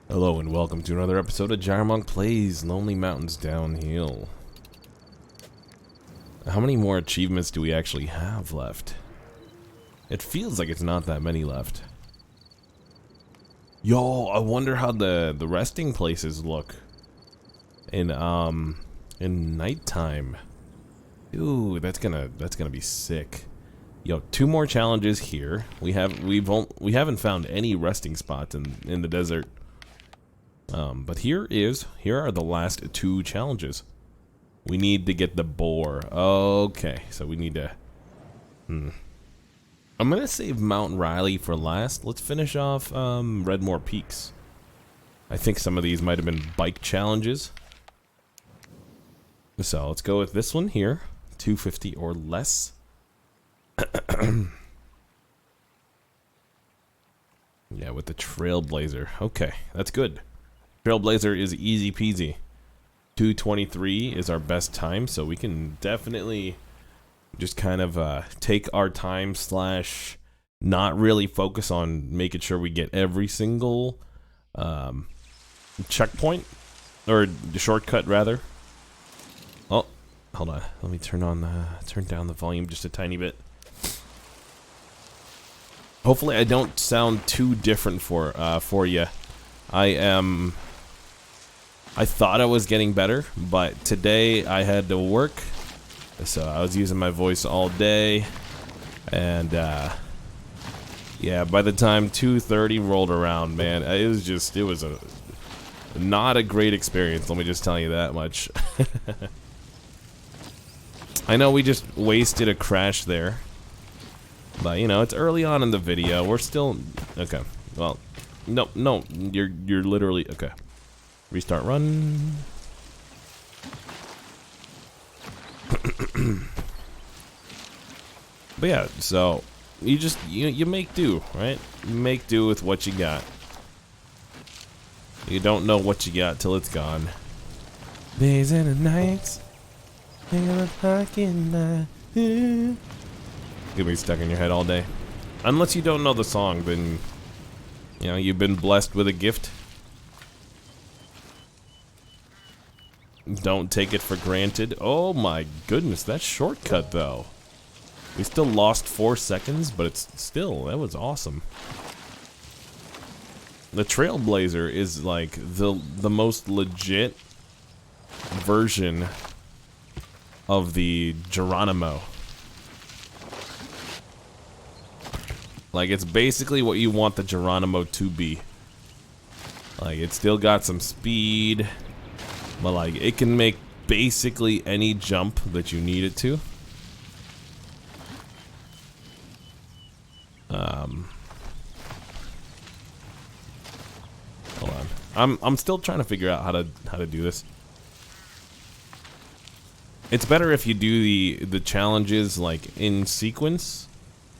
Hello and welcome to another episode of Gyromonk Plays Lonely Mountains Downhill. How many more achievements do we actually have left? It feels like it's not that many left. Yo, I wonder how the resting places look in nighttime. Ooh, that's gonna be sick. Yo, 2 more challenges here. We haven't found any resting spots in the desert. But here are the last 2 challenges. We need to get the boar. Okay, so we need to... I'm gonna save Mount Riley for last. Let's finish off Redmore Peaks. I think some of these might have been bike challenges. So let's go with this one here. 250 or less. Yeah, with the Trailblazer. Okay, that's good. Trailblazer is easy peasy. 2:23 is our best time, so we can definitely just kind of take our time slash not really focus on making sure we get every single checkpoint, or the shortcut rather. Oh, hold on. Let me turn down the volume just a tiny bit. Hopefully I don't sound too different for you. I thought I was getting better, but today I had to work, so I was using my voice all day, and yeah, by the time 2:30 rolled around, man, it was not a great experience, let me just tell you that much. I know we just wasted a crash there, but you know, it's early on in the video, we're still, okay, well, no, you're literally, okay. Restart run. But yeah, so you make do, right? You make do with what you got. You don't know what you got till it's gone. Days and the nights. Gonna be stuck in your head all day. Unless you don't know the song, then you know you've been blessed with a gift. Don't take it for granted. Oh my goodness, that shortcut though. We still lost 4 seconds, but that was awesome. The Trailblazer is like the most legit version of the Geronimo. Like, it's basically what you want the Geronimo to be. Like, it's still got some speed, but like it can make basically any jump that you need it to. Hold on. I'm still trying to figure out how to do this. It's better if you do the challenges like in sequence,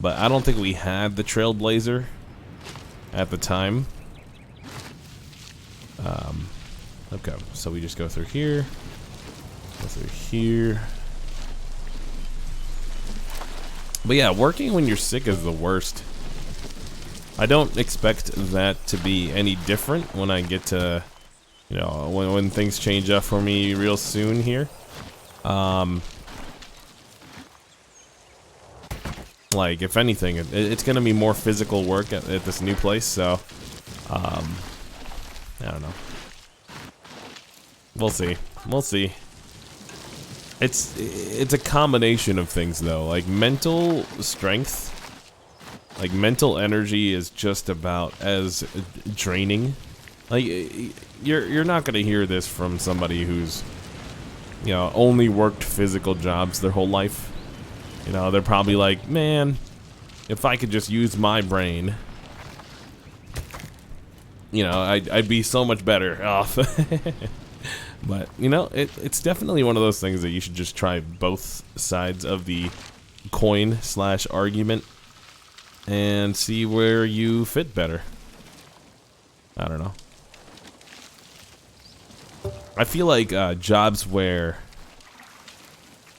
but I don't think we had the Trailblazer at the time. Okay, so we just go through here, go through here. But yeah, working when you're sick is the worst. I don't expect that to be any different when I get to, you know, when things change up for me real soon here. Like, if anything, it's gonna be more physical work at this new place, so, I don't know. We'll see. We'll see. It's a combination of things though. Like mental strength, like mental energy is just about as draining. Like you're not gonna hear this from somebody who's, you know, only worked physical jobs their whole life. You know, they're probably like, man, if I could just use my brain, you know, I'd be so much better off. But, you know, it's definitely one of those things that you should just try both sides of the coin slash argument and see where you fit better. I don't know. I feel like jobs where,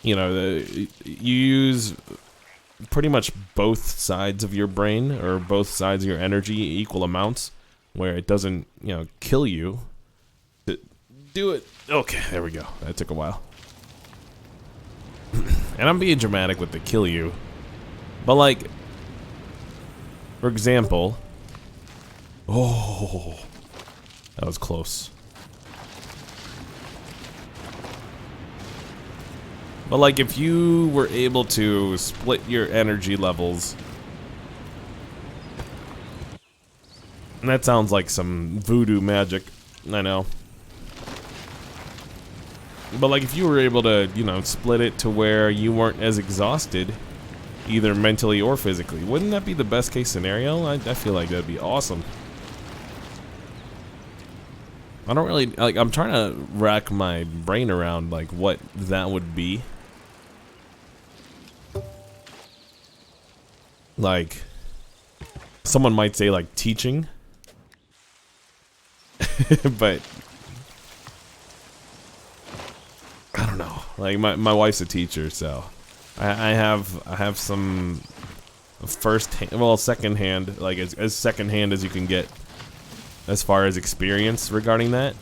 you know, you use pretty much both sides of your brain or both sides of your energy, equal amounts. where it doesn't, you know, kill you. Do it. Okay, there we go. That took a while. And I'm being dramatic with the kill you. But like, for example, oh, that was close. But like, if you were able to split your energy levels, and that sounds like some voodoo magic, I know. But like, if you were able to, you know, split it to where you weren't as exhausted, either mentally or physically, wouldn't that be the best case scenario? I feel like that'd be awesome. I don't really, like, I'm trying to rack my brain around, like, what that would be. Like, someone might say, like, teaching. But I don't know. Like, my wife's a teacher, so I have some second hand, like as second hand as you can get as far as experience regarding that.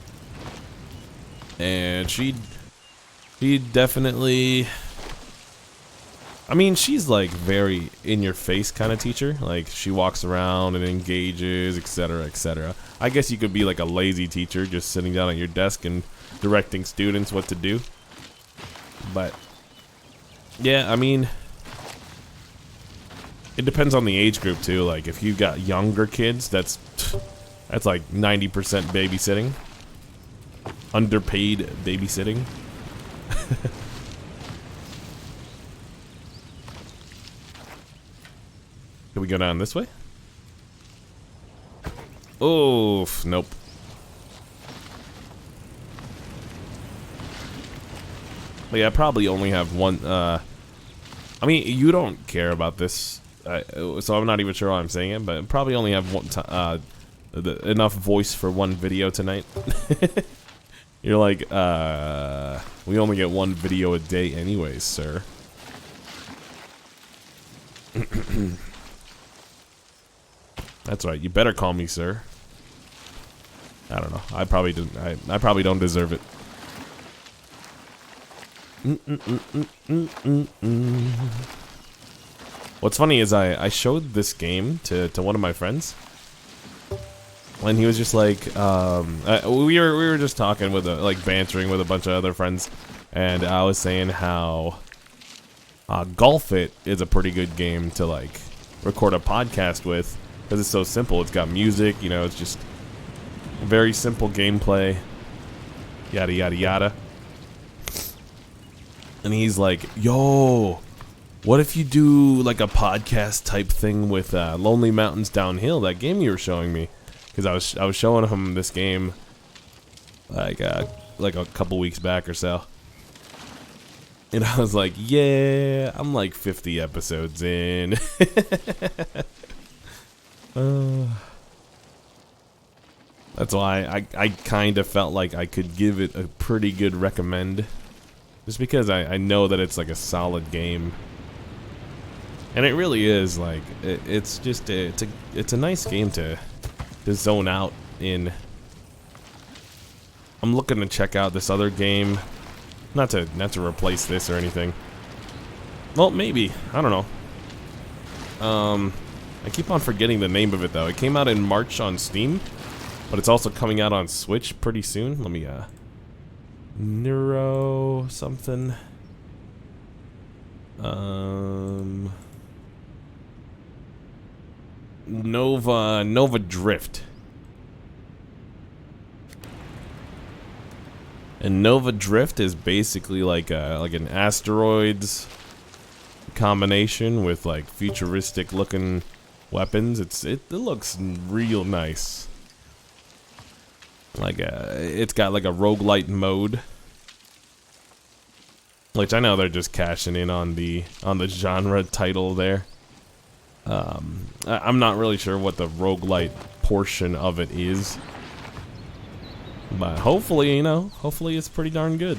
And she definitely, I mean, she's like very in your face kind of teacher. Like, she walks around and engages, etc., etc. I guess you could be like a lazy teacher, just sitting down at your desk and directing students what to do. But yeah, I mean, it depends on the age group too. Like, if you've got younger kids, that's like 90% babysitting, underpaid babysitting. Can we go down this way? Oh, nope. But yeah, I probably only have one. I mean, you don't care about this, so I'm not even sure how I'm saying it. But probably only have one. Enough voice for one video tonight. You're like, we only get one video a day, anyways, sir. That's right. You better call me sir. I don't know. I probably didn't. I probably don't deserve it. What's funny is I showed this game to one of my friends, and he was just like, we were just talking with like bantering with a bunch of other friends, and I was saying how Golf It is a pretty good game to like record a podcast with, because it's so simple. It's got music, you know, it's just very simple gameplay, yada yada yada. And he's like, yo, what if you do like a podcast type thing with Lonely Mountains Downhill, that game you were showing me? Because I was showing him this game like a couple weeks back or so. And I was like, yeah, I'm like 50 episodes in. That's why I kind of felt like I could give it a pretty good recommend. Just because I know that it's like a solid game. And it really is, like, it's just, it's a nice game to zone out in. I'm looking to check out this other game. Not to replace this or anything. Well, maybe. I don't know. I keep on forgetting the name of it, though. It came out in March on Steam, but it's also coming out on Switch pretty soon. Let me, Neuro something. Nova Drift. And Nova Drift is basically like an asteroids combination with like futuristic looking weapons. It looks real nice. Like it's got like a roguelite mode, which I know they're just cashing in on the genre title there. I'm not really sure what the roguelite portion of it is, but hopefully, you know, hopefully it's pretty darn good.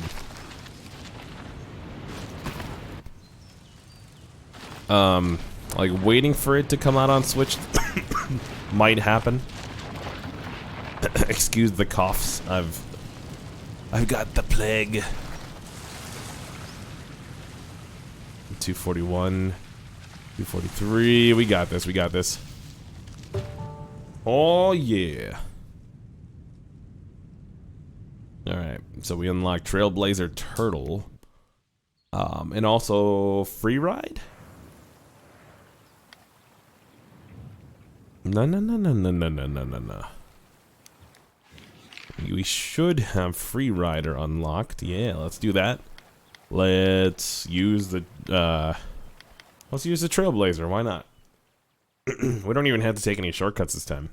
Like waiting for it to come out on Switch might happen. Excuse the coughs. I've got the plague. 241, 243. We got this. We got this. Oh yeah. All right. So we unlocked Trailblazer Turtle, and also free ride. No. We should have free rider unlocked. Yeah, let's do that. Let's use the Trailblazer. Why not? We don't even have to take any shortcuts this time.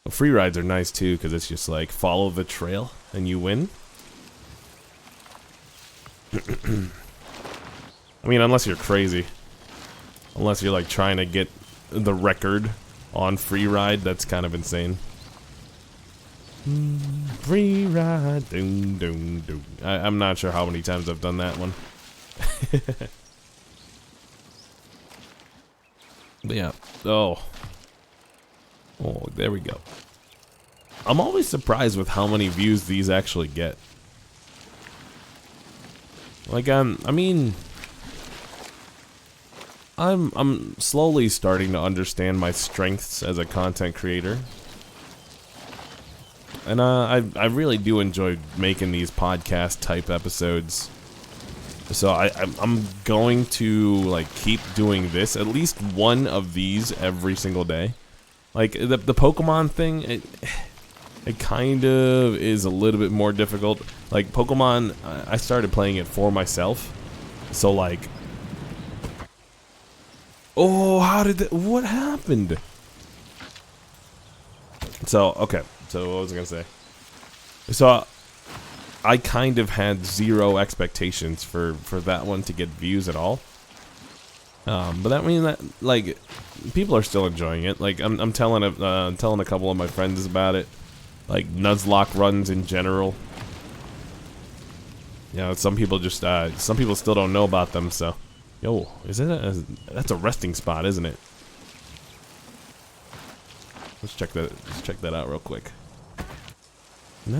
Well, free rides are nice too, because it's just like follow the trail and you win. I mean, unless you're crazy. Unless you're like trying to get the record on free ride, that's kind of insane. Free ride, doom, doom, doom. I'm not sure how many times I've done that one. But yeah. Oh, there we go. I'm always surprised with how many views these actually get. Like, I mean, I'm slowly starting to understand my strengths as a content creator. And I really do enjoy making these podcast type episodes. So I'm going to like keep doing this, at least one of these every single day. Like the Pokemon thing, it kind of is a little bit more difficult. Like Pokemon, I started playing it for myself. So like, oh, how did that, what happened? So, okay. So what was I gonna say? So I kind of had zero expectations for that one to get views at all. But that means that like people are still enjoying it. Like I'm telling a couple of my friends about it. Like Nuzlocke runs in general. You know, some people still don't know about them. So, yo, that's a resting spot, isn't it? Let's check that out real quick. No.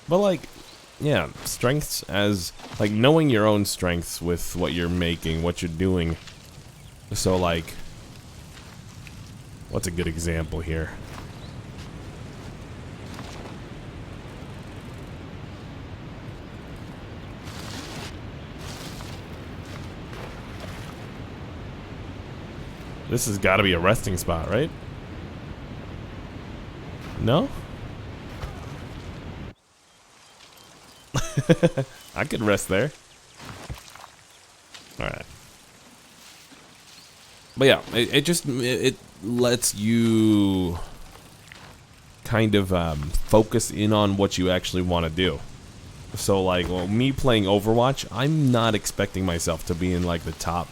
But like, yeah, strengths as like knowing your own strengths with what you're making, what you're doing. So like, what's a good example here? This has got to be a resting spot, right? No? I could rest there. Alright. But yeah, it lets you kind of focus in on what you actually want to do. So like, well, me playing Overwatch, I'm not expecting myself to be in like the top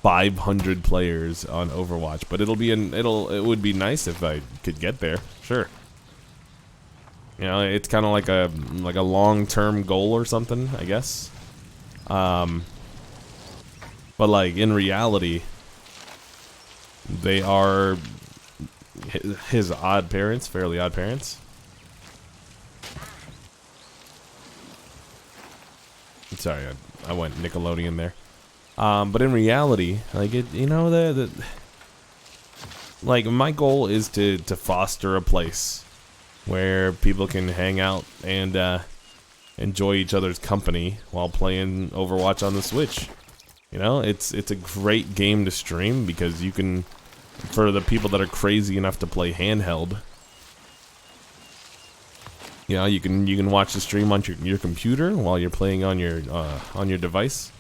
500 players on Overwatch, but it would be nice if I could get there. Sure. You know, it's kind of like a long-term goal or something, I guess. But like in reality, they are his odd parents, Fairly Odd Parents. Sorry, I went Nickelodeon there. But in reality, like like my goal is to foster a place where people can hang out and enjoy each other's company while playing Overwatch on the Switch. You know, it's a great game to stream because you can, for the people that are crazy enough to play handheld, you know, you can watch the stream on your computer while you're playing on your device.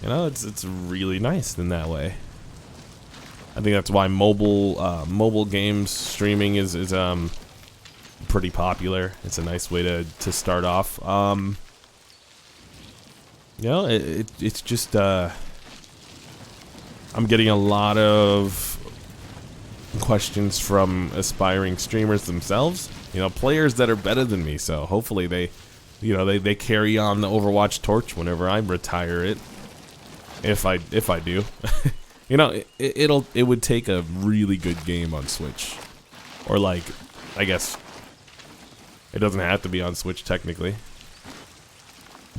You know, it's really nice in that way. I think that's why mobile games streaming is pretty popular. It's a nice way to start off. You know, it's just I'm getting a lot of questions from aspiring streamers themselves. You know, players that are better than me. So hopefully they carry on the Overwatch torch whenever I retire it. if I do. You know, it would take a really good game on Switch, or like, I guess it doesn't have to be on Switch technically,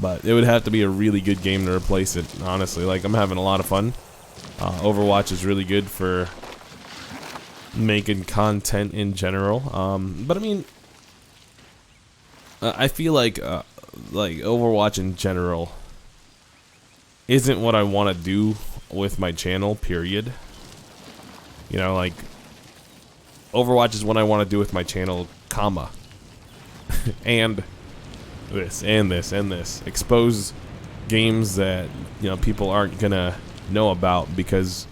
but it would have to be a really good game to replace it. Honestly, like, I'm having a lot of fun. Overwatch is really good for making content in general. But I mean, I feel like Overwatch in general isn't what I want to do with my channel, period. You know, like, Overwatch is what I want to do with my channel, comma. And this, and this, and this. Expose games that, you know, people aren't gonna know about because,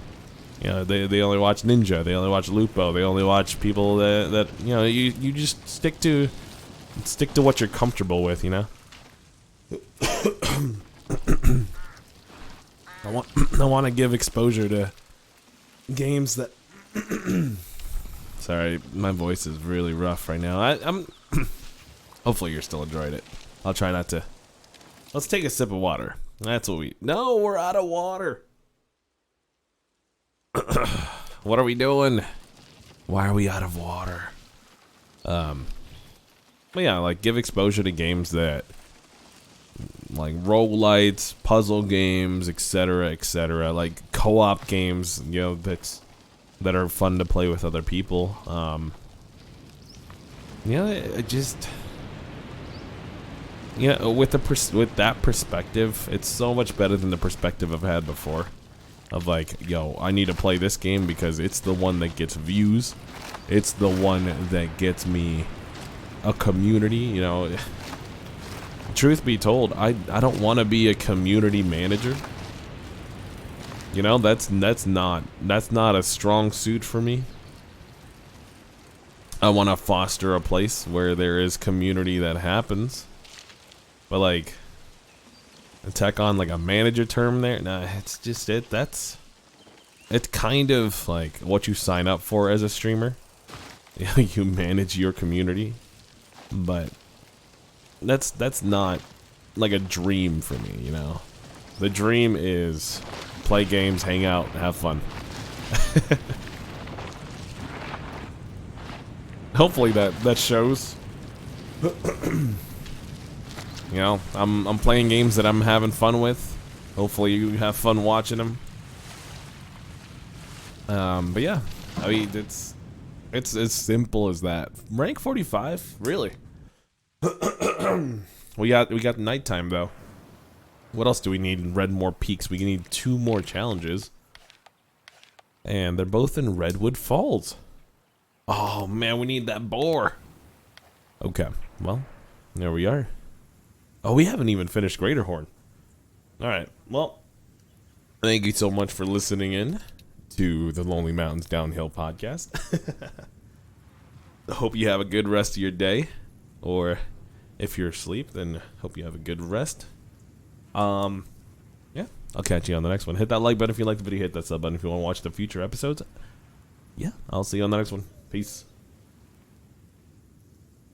you know, they only watch Ninja, they only watch Lupo, they only watch people that you know, you just stick to what you're comfortable with, you know? I want to give exposure to games that sorry, my voice is really rough right now. I'm hopefully you're still enjoying it. I'll try not to. Let's take a sip of water. That's what no, we're out of water. What are we doing? Why are we out of water? But yeah, like, give exposure to games that, like, roguelites, puzzle games, etc., like co-op games, you know, that are fun to play with other people. You know, it just, you know, with that perspective, it's so much better than the perspective I've had before. Of like, yo, I need to play this game because it's the one that gets views. It's the one that gets me a community, you know. Truth be told, I don't want to be a community manager. You know, that's not a strong suit for me. I want to foster a place where there is community that happens. But like, attack on like a manager term there, nah, it's just it's kind of like what you sign up for as a streamer. You manage your community, but that's not like a dream for me, you know. The dream is play games, hang out, have fun. Hopefully that shows. You know, I'm playing games that I'm having fun with. Hopefully you have fun watching them. But yeah, I mean, it's as simple as that. Rank 45, really? we got nighttime though. What else do we need in Red More Peaks? We need 2 more challenges, and they're both in Redwood Falls. Oh man, we need that boar. Okay, well, there we are. Oh, we haven't even finished Greaterhorn. Alright, well, thank you so much for listening in to the Lonely Mountains Downhill podcast. I hope you have a good rest of your day. Or if you're asleep, then hope you have a good rest. Yeah, I'll catch you on the next one. Hit that like button if you like the video. Hit that sub button if you want to watch the future episodes. Yeah, I'll see you on the next one. Peace.